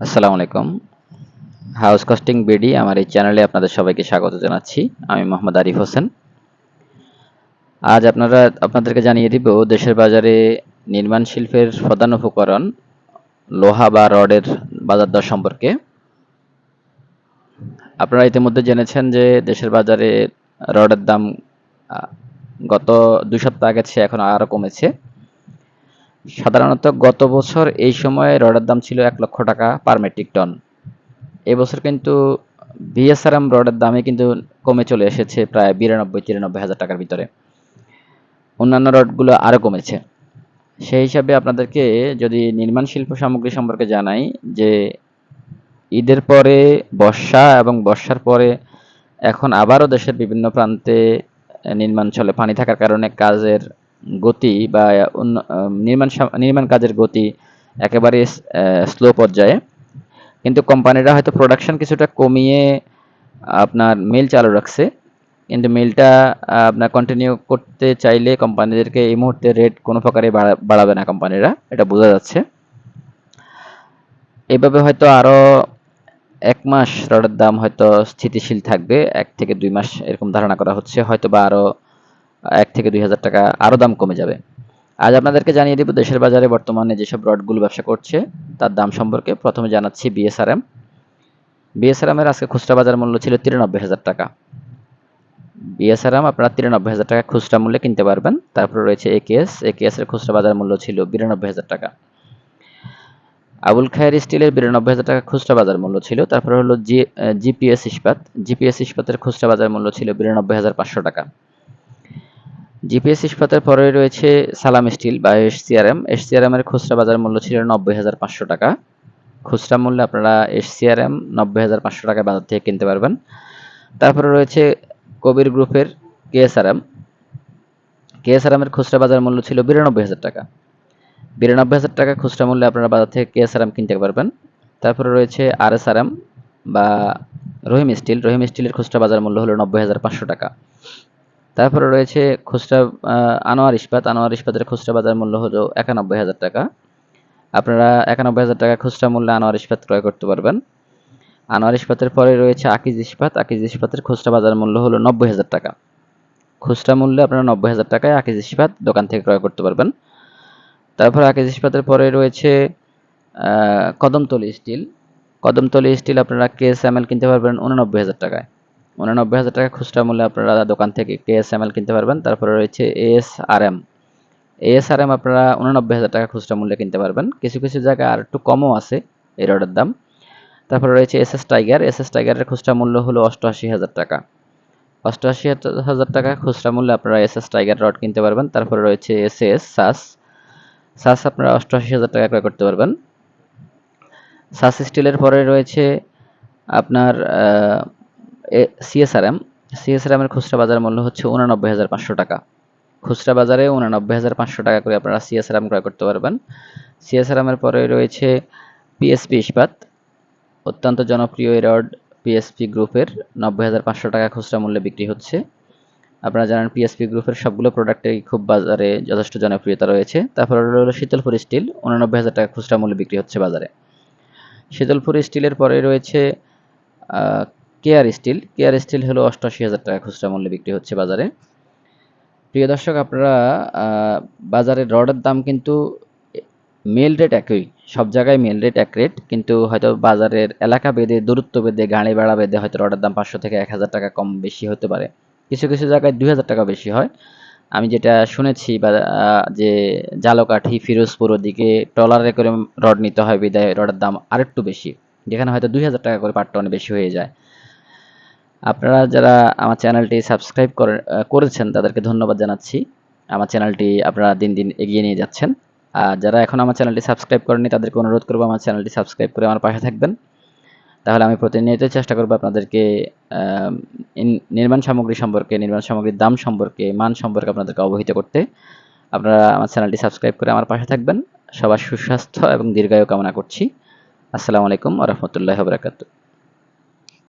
আসসালামু আলাইকুম। House costing BD আমার এই চ্যানেলে আপনাদের সবাইকে স্বাগত জানাচ্ছি। আমি মোহাম্মদ আরিফ হোসেন। আজ আপনাদেরকে জানিয়ে দিব দেশের বাজারে নির্মাণ শিল্পের প্রধান উপকরণ লোহা বা রডের বাজার দর সম্পর্কে। আপনারা ইতিমধ্যে জেনেছেন যে দেশের বাজারে রডের দাম আ গত ২ সপ্তাহ আগের চেয়ে এখন আরো কমেছে। সাধারণত গত বছর এই সময়ে রডের দাম ছিল ৳১,০০,০০০ পার মেট্রিক টন। এবছর কিন্তু বিএসআরএম রডের দামে কিন্তু কমে চলে এসেছে প্রায় ৯২-৯৩ হাজার টাকার ভিতরে। অন্যান্য রডগুলো আরো কমেছে। সেই হিসাবে আপনাদেরকে যদি নির্মাণ শিল্প সামগ্রী সম্পর্কে জানাই যে ঈদের পরে বর্ষা এবং বর্ষার পরে এখন আবারও দেশের বিভিন্ন প্রান্তে নির্মাণস্থলে পানি থাকার কারণে কাজের গতি বা নির্মাণ কাজের গতি একেবারে স্লো পর্যায়ে। কিন্তু কোম্পানিরা হয়তো প্রোডাকশন কিছুটা কমিয়ে আপনার মিল চালু রাখছে। কিন্তু মিলটা আপনার কন্টিনিউ করতে চাইলে কোম্পানিদেরকে এই মুহূর্তে রেট কোনো প্রকারে বাড়াবে না কোম্পানিরা। এটা বোঝা যাচ্ছে। এভাবে হয়তো আরো ১ মাস রডের দাম হয়তো স্থিতিশীল থাকবে। ১ থেকে ২ মাস এরকম ধারণা করা হচ্ছে। হয়তোবা আরো ১ থেকে ২,০০০ টাকা আরো দাম কমে যাবে। আজ আপনাদেরকে জানিয়ে দিব দেশের বাজারে বর্তমানে যেসব রডগুলো ব্যবসা করছে তার দাম সম্পর্কে। প্রথমে জানাচ্ছি বিএসআরএম। বিএসআরএম এর আজকে খুচরা বাজার মূল্য ছিল ৯৩,০০০ টাকা। বিএসআরএম আপনারা ৯৩,০০০ টাকা খুচরা মূল্যে কিনতে পারবেন। তারপরে রয়েছে একেএস। একেএস এর খুচরা বাজার মূল্য ছিল ৯২,০০০ টাকা। আবুল খায়ের স্টিলের ৯২,০০০ টাকা খুচরা বাজার মূল্য ছিল। তারপরে হলো জিপিএস ইস্পাত। জিপিএস ইস্পাতের খুচরা বাজার মূল্য ছিল ৯২,৫০০ টাকা। জিপিএস ইস্পাতের পরে রয়েছে সালাম স্টিল বা এসসিআরএম। এসসিআরএম এর খুচরা বাজার মূল্য ছিল ৯০,৫০০ টাকা। খুচরা মূল্যে আপনারা এসসিআরএম ৯০,৫০০ টাকায় বাজার থেকে কিনতে পারবেন। তারপরে রয়েছে কবির গ্রুপের কেএসআরএম। কেএসআরএম এর খুচরা বাজার মূল্য ছিল ৯২,০০০ টাকা। ৯২,০০০ টাকা খুচরা মূল্যে আপনারা বাজার থেকে কেএসআরএম কিনতে পারবেন। তারপরে রয়েছে আরএসআরএম বা রহিম স্টিল। রহিম স্টিলের খুচরা বাজার মূল্য হলো ৯০,৫০০ টাকা। তারপরে রয়েছে খুচরা আনোয়ার ইস্পাত। আনোয়ার ইস্পাতের খুচরা বাজার মূল্য হলো ৯১,০০০ টাকা। আপনারা ৯১,০০০ টাকা খুচরা মূল্যে আনোয়ার ইস্পাত ক্রয় করতে পারবেন। আনোয়ার ইস্পাতের পরে রয়েছে আকিজ ইস্পাত। আকিজ ইস্পাতের খুচরা বাজার মূল্য হলো ৯০,০০০ টাকা। খুচরা মূল্যে আপনারা ৯০,০০০ টাকায় আকিজ ইস্পাত দোকান থেকে ক্রয় করতে পারবেন। তারপর আকিজ ইস্পাতের পরে রয়েছে কদমতলী স্টিল। কদমতলী স্টিল আপনারা কেএসএমএল কিনতে পারবেন ৮৯,০০০ টাকায়। ৮৯,০০০ টাকা খুচরা মূল্যে আপনারা দোকান থেকে কেএসএমএল কিনতে পারবেন। তারপরে রয়েছে এএসআরএম। এএসআরএম আপনারা ৮৯,০০০ টাকা খুচরা মূল্যে কিনতে পারবেন। কিছু কিছু জায়গায় আর একটু কমও আছে এই রডের দাম। তারপরে রয়েছে এসএস টাইগার। এসএস টাইগারের খুচরা মূল্য হলো ৮৮,০০০ টাকা। ৮৮,০০০ টাকা খুচরা মূল্যে আপনারা এসএস টাইগার রড কিনতে পারবেন। তারপরে রয়েছে এসএস সাস। সাস আপনারা ৮৮,০০০ টাকা ক্রয় করতে পারবেন। সাস স্টিলের পরে রয়েছে আপনার সিএসআরএম। সিএসআরএম এর খুচরা বাজার মূল্য হচ্ছে ৮৯,৫০০ টাকা। খুচরা বাজারে ৮৯,৫০০ টাকা করে আপনারা সিএসআরএম ক্রয় করতে পারবেন। সিএসআরএম এর পরে রয়েছে পিএসপি ইস্পাত। অত্যন্ত জনপ্রিয় এই রড পিএসপি গ্রুপের ৯০,৫০০ টাকা খুচরা মূল্যে বিক্রি হচ্ছে। আপনারা জানেন পিএসপি গ্রুপের সবগুলো প্রোডাক্টেরই খুব বাজারে যথেষ্ট জনপ্রিয়তা রয়েছে। তারপর হলো শীতলপুর স্টিল ৮৯,০০০ টাকা খুচরা মূল্যে বিক্রি হচ্ছে বাজারে। শীতলপুর স্টিলের পরে রয়েছে কেআর স্টিল। কেআর স্টিল হলো ৮৮,০০০ টাকা খুচরা মূল্যে বিক্রি হচ্ছে বাজারে। প্রিয় দর্শক আপনারা বাজারে রডের দাম কিন্তু মেল রেট একই। সব জায়গায় মেল রেট এক রেট। কিন্তু হয়তো বাজারের এলাকা ভেদে, দূরত্ব ভেদে, গাড়ি ভাড়া ভেদে হয়তো রডের দাম ৫০০ থেকে ১,০০০ টাকা কম বেশি হতে পারে। কিছু কিছু জায়গায় ২,০০০ টাকা বেশি হয়। আমি যেটা শুনেছি বা যে ঝালকাঠি, ফিরোজপুর ওদিকে ট্রলারে করে রড নিতে হয় বিধায় রডের দাম আরেকটু বেশি। যেখানে হয়তো ২,০০০ টাকা করে পার টনে বেশি হয়ে যায়। আপনারা যারা আমার চ্যানেলটি সাবস্ক্রাইব করেছেন তাদেরকে ধন্যবাদ জানাচ্ছি। আমার চ্যানেলটি আপনারা দিন দিন এগিয়ে নিয়ে যাচ্ছেন। আর যারা এখনও আমার চ্যানেলটি সাবস্ক্রাইব করেননি তাদেরকে অনুরোধ করবো আমার চ্যানেলটি সাবস্ক্রাইব করে আমার পাশে থাকবেন। তাহলে আমি প্রতিনিয়তই চেষ্টা করবো আপনাদেরকে নির্মাণ সামগ্রী সম্পর্কে, নির্মাণ সামগ্রীর দাম সম্পর্কে, মান সম্পর্কে আপনাদেরকে অবহিত করতে। আপনারা আমার চ্যানেলটি সাবস্ক্রাইব করে আমার পাশে থাকবেন। সবার সুস্বাস্থ্য এবং দীর্ঘায়ু কামনা করছি। আসসালামু আলাইকুম ওয়া রাহমাতুল্লাহি ওয়া বারাকাতুহু।